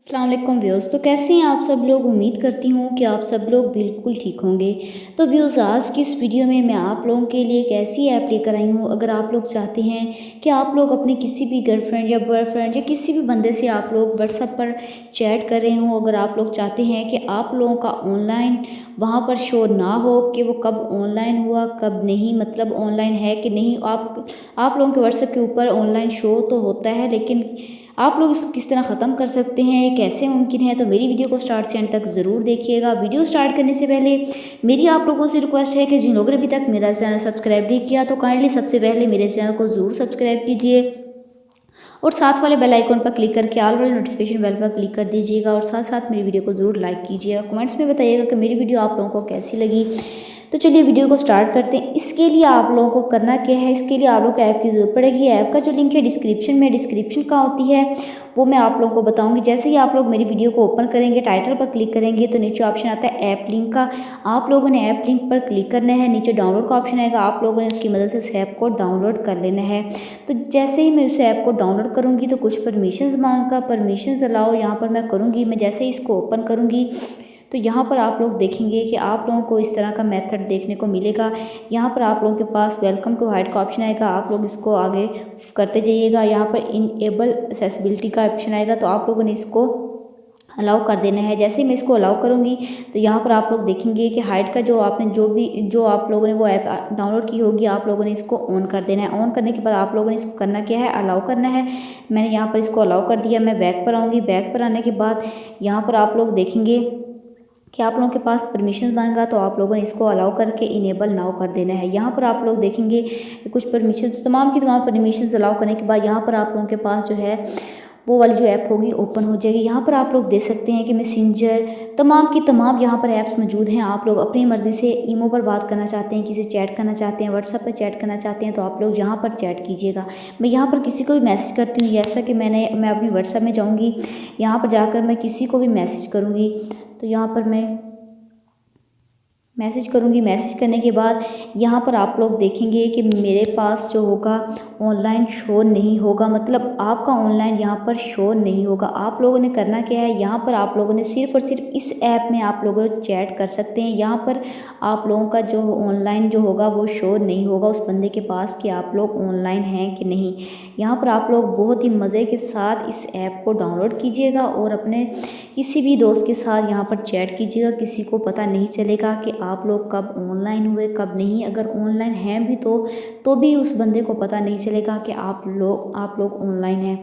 अस्सलाम वालेकुम व्यूअर्स। तो कैसे हैं आप सब लोग। उम्मीद करती हूँ कि आप सब लोग बिल्कुल ठीक होंगे। तो व्यूअर्स, आज की इस वीडियो में मैं आप लोगों के लिए एक ऐसी ऐप लेकर आई हूँ। अगर आप लोग चाहते हैं कि आप लोग अपने किसी भी गर्लफ्रेंड या बॉयफ्रेंड या किसी भी बंदे से आप लोग व्हाट्सएप पर चैट कर रहे हों, अगर आप लोग चाहते हैं कि आप लोगों का ऑनलाइन वहाँ पर शो ना हो कि वो कब ऑनलाइन हुआ कब नहीं, मतलब ऑनलाइन है कि नहीं, आप लोगों के व्हाट्सएप के ऊपर ऑनलाइन शो तो होता है, लेकिन आप लोग इसको किस तरह ख़त्म कर सकते हैं, ये कैसे मुमकिन है। तो मेरी वीडियो को स्टार्ट से एंड तक ज़रूर देखिएगा। वीडियो स्टार्ट करने से पहले मेरी आप लोगों से रिक्वेस्ट है कि जिन लोगों ने अभी तक मेरा चैनल सब्सक्राइब नहीं किया तो काइंडली सबसे पहले मेरे चैनल को ज़रूर सब्सक्राइब कीजिए और साथ वाले बेल आइकन पर क्लिक करके ऑल वाले नोटिफिकेशन बेल पर क्लिक कर दीजिएगा और साथ साथ मेरी वीडियो को ज़रूर लाइक कीजिएगा। कमेंट्स में बताइएगा कि मेरी वीडियो आप लोगों को कैसी लगी। तो चलिए वीडियो को स्टार्ट करते हैं। इसके लिए आप लोगों को करना क्या है, इसके लिए आप लोगों को ऐप की ज़रूरत पड़ेगी। ऐप का जो लिंक है डिस्क्रिप्शन में, डिस्क्रिप्शन कहाँ होती है वो मैं आप लोगों को बताऊंगी। जैसे ही आप लोग मेरी वीडियो को ओपन करेंगे, टाइटल पर क्लिक करेंगे तो नीचे ऑप्शन आता है ऐप लिंक का। आप लोगों ने ऐप लिंक पर क्लिक करना है। नीचे डाउनलोड का ऑप्शन आएगा, आप लोगों ने उसकी मदद से उस ऐप को डाउनलोड कर लेना है। तो जैसे ही मैं उस ऐप को डाउनलोड करूँगी तो कुछ परमिशंस मांगा, परमिशंस अलाउ यहाँ पर मैं करूँगी। मैं जैसे ही इसको ओपन करूँगी तो यहाँ पर आप लोग देखेंगे कि आप लोगों को इस तरह का मेथड देखने को मिलेगा। यहाँ पर आप लोगों के पास वेलकम टू हाइड का ऑप्शन आएगा, आप लोग इसको आगे करते जाइएगा। यहाँ पर इनेबल एक्सेसिबिलिटी का ऑप्शन आएगा, तो आप लोगों ने इसको अलाउ कर देना है। जैसे ही मैं इसको अलाउ करूँगी तो यहाँ पर आप लोग देखेंगे कि हाइड का जो आपने जो आप लोगों ने वो ऐप डाउनलोड की होगी, आप लोगों ने इसको ऑन कर देना है। ऑन करने के बाद आप लोगों ने इसको करना क्या है, अलाउ करना है। मैंने यहाँ पर इसको अलाउ कर दिया। मैं बैक पर आऊँगी। बैक पर आने के बाद यहाँ पर आप लोग देखेंगे कि आप लोगों के पास परमिशन मांगा, तो आप लोगों ने इसको अलाउ करके इनेबल नाउ कर देना है। यहाँ पर आप लोग देखेंगे कुछ परमिशन, तमाम की तमाम परमिशन अलाउ करने के बाद यहाँ पर आप लोगों के पास जो है वो वाली जो ऐप होगी ओपन हो जाएगी। यहाँ पर आप लोग देख सकते हैं कि मैसेंजर तमाम की तमाम यहाँ पर ऐप्स मौजूद हैं। आप लोग अपनी मर्ज़ी से ईमो पर बात करना चाहते हैं, किसी से चैट करना चाहते हैं, व्हाट्सएप पर चैट करना चाहते हैं, तो आप लोग यहाँ पर चैट कीजिएगा। मैं यहाँ पर किसी को भी मैसेज करती हूँ, जैसा कि मैं अपनी व्हाट्सएप में जाऊँगी, यहाँ पर जाकर मैं किसी को भी मैसेज करूँगी। तो यहाँ पर मैं मैसेज करूँगी। मैसेज करने के बाद यहाँ पर आप लोग देखेंगे कि मेरे पास जो होगा ऑनलाइन शो नहीं होगा, मतलब आपका ऑनलाइन यहाँ पर शो नहीं होगा। आप लोगों ने करना क्या है, यहाँ पर आप लोगों ने सिर्फ और सिर्फ इस ऐप में आप लोग चैट कर सकते हैं। यहाँ पर आप लोगों का जो ऑनलाइन जो होगा वो शो नहीं होगा उस बंदे के पास कि आप लोग ऑनलाइन हैं कि नहीं। यहाँ पर आप लोग बहुत ही मज़े के साथ इस ऐप को डाउनलोड कीजिएगा और अपने किसी भी दोस्त के साथ यहाँ पर चैट कीजिएगा। किसी को पता नहीं चलेगा कि आप लोग कब ऑनलाइन हुए कब नहीं। अगर ऑनलाइन हैं भी तो भी उस बंदे को पता नहीं चलेगा कि आप लोग ऑनलाइन हैं।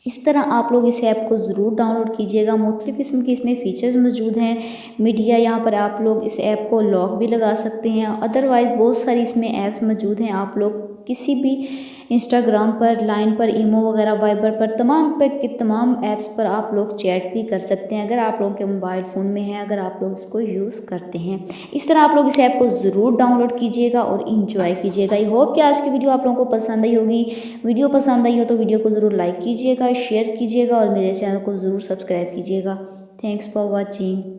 इस तरह आप लोग इस ऐप को ज़रूर डाउनलोड कीजिएगा। मुख्तलिफ़ किस्म के इसमें फ़ीचर्स मौजूद हैं। मीडिया, यहाँ पर आप लोग इस ऐप को लॉक भी लगा सकते हैं। अदरवाइज़ बहुत सारी इसमें ऐप्स मौजूद हैं। आप लोग किसी भी इंस्टाग्राम पर, लाइन पर, ईमो वगैरह, वाइबर पर, तमाम पे के तमाम ऐप्स पर आप लोग चैट भी कर सकते हैं अगर आप लोगों के मोबाइल फ़ोन में है, अगर आप लोग इसको यूज़ करते हैं। इस तरह आप लोग इस ऐप को ज़रूर डाउनलोड कीजिएगा और इंजॉय कीजिएगा। आई होप कि आज की वीडियो आप लोगों को पसंद आई होगी। वीडियो पसंद आई हो तो वीडियो को ज़रूर लाइक कीजिएगा, शेयर कीजिएगा और मेरे चैनल को ज़रूर सब्सक्राइब कीजिएगा। Thanks for watching.